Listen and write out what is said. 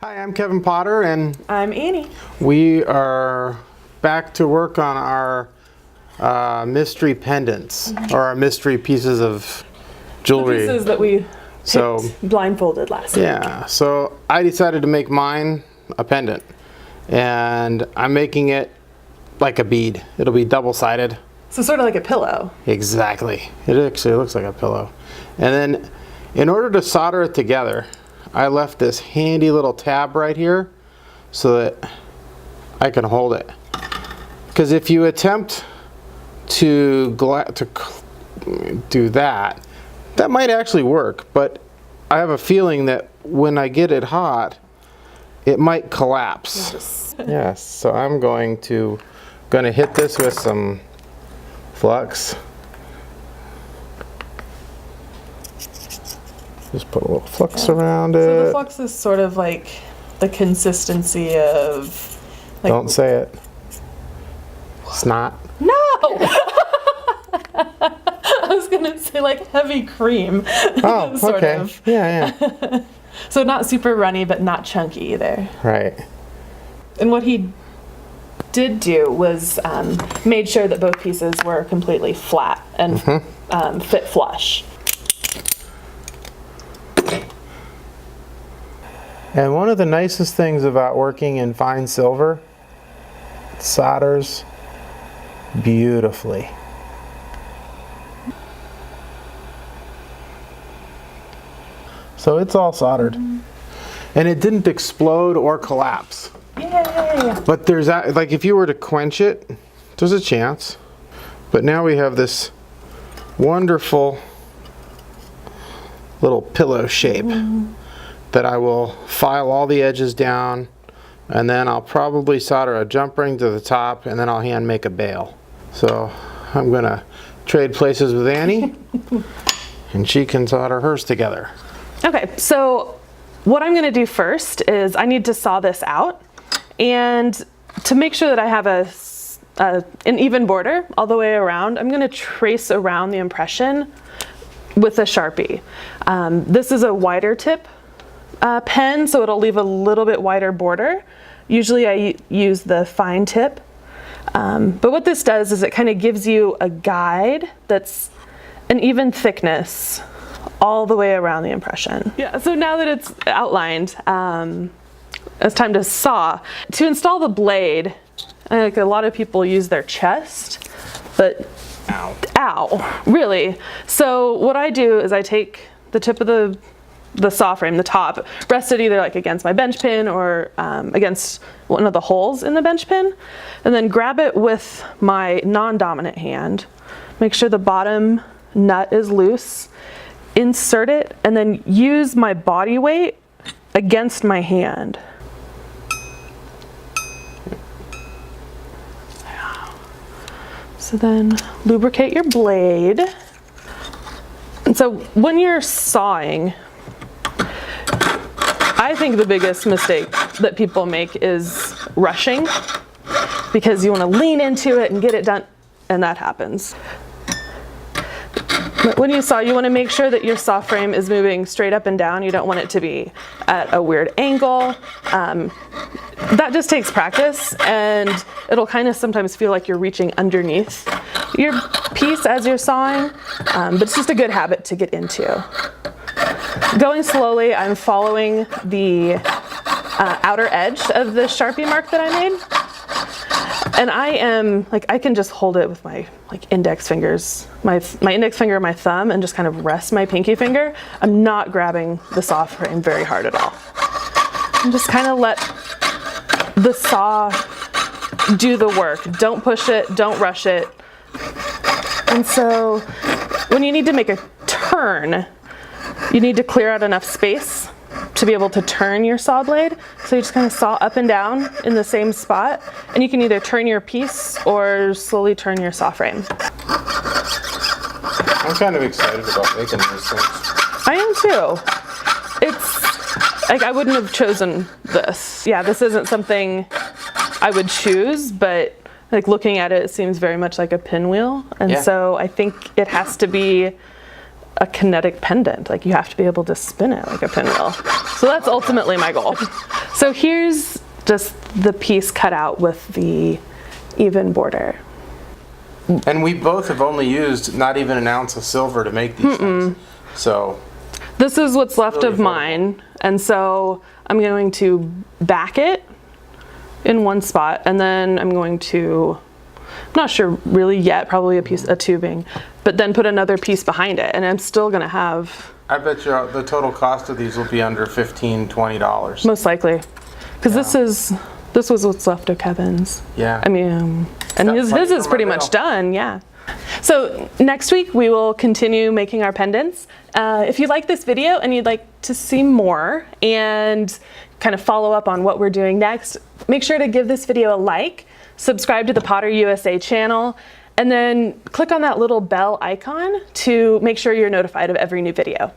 Hi, I'm Kevin Potter, and I'm Annie. we are back to work on our mystery pendants, or our mystery pieces of jewelry. The pieces that we picked blindfolded last week. Yeah, so I decided to make mine a pendant, and I'm making it like a bead. It'll be double-sided. So sort of like a pillow. Exactly. It actually looks like a pillow. And then in order to solder it together, I left this handy little tab right here so that I can hold it. Because if you attempt to do that, that might actually work, but I have a feeling that when I get it hot, it might collapse. Yes, so I'm going to hit this with some flux. Just put a little flux around it. So the flux is sort of like the consistency of... Like, don't say it. Snot. No! I was going to say like heavy cream. Oh, sort okay. of. Yeah. So not super runny, but not chunky either. Right. And what he did do was made sure that both pieces were completely flat and fit flush. And one of the nicest things about working in fine silver, it solders beautifully. So it's all soldered. And it didn't explode or collapse. Yay! But there's, like, if you were to quench it, there's a chance. But now we have this wonderful little pillow shape that I will file all the edges down, and then I'll probably solder a jump ring to the top, and then I'll hand make a bail. So I'm gonna trade places with Annie, and she can solder hers together. Okay, so what I'm gonna do first is I need to saw this out, and to make sure that I have an even border all the way around, I'm gonna trace around the impression with a Sharpie. This is a wider tip pen, so it'll leave a little bit wider border. Usually I use the fine tip, but what this does is it kind of gives you a guide that's an even thickness all the way around the impression. Yeah, so now that it's outlined, it's time to saw. To install the blade, like a lot of people use their chest, but ow, really. So what I do is I take the tip of the saw frame, the top, rest it either like against my bench pin or against one of the holes in the bench pin, and then grab it with my non-dominant hand. Make sure the bottom nut is loose, insert it, and then use my body weight against my hand. So then lubricate your blade. And so when you're sawing, I think the biggest mistake that people make is rushing, because you want to lean into it and get it done, and that happens. But when you saw, you want to make sure that your saw frame is moving straight up and down. You don't want it to be at a weird angle. That just takes practice, and it'll kind of sometimes feel like you're reaching underneath your piece as you're sawing, but it's just a good habit to get into. Going slowly, I'm following the outer edge of the Sharpie mark that I made. And I can just hold it with my index fingers, my index finger and my thumb, and just kind of rest my pinky finger. I'm not grabbing the saw frame very hard at all. And just kind of let the saw do the work. Don't push it, don't rush it. And so when you need to make a turn, you need to clear out enough space to be able to turn your saw blade. So you just kind of saw up and down in the same spot, and you can either turn your piece or slowly turn your saw frame. I'm kind of excited about making these things. I am too. It's like I wouldn't have chosen this. Yeah, this isn't something I would choose, but like looking at it, it seems very much like a pinwheel. And so I think it has to be a kinetic pendant. Like you have to be able to spin it like a pinwheel. So that's ultimately my goal. So here's just the piece cut out with the even border. And we both have only used not even an ounce of silver to make these things. So this is what's left really of mine. And so I'm going to back it in one spot, and then I'm going to, I'm not sure really yet, probably a tubing, but then put another piece behind it, and I'm still gonna have. I bet you the total cost of these will be under $15, $20. Most likely, because this was what's left of Kevin's. Yeah. I mean, and his is pretty much done. Yeah. So next week we will continue making our pendants. If you like this video and you'd like to see more and kind of follow up on what we're doing next, make sure to give this video a like, subscribe to the Potter USA channel, and then click on that little bell icon to make sure you're notified of every new video.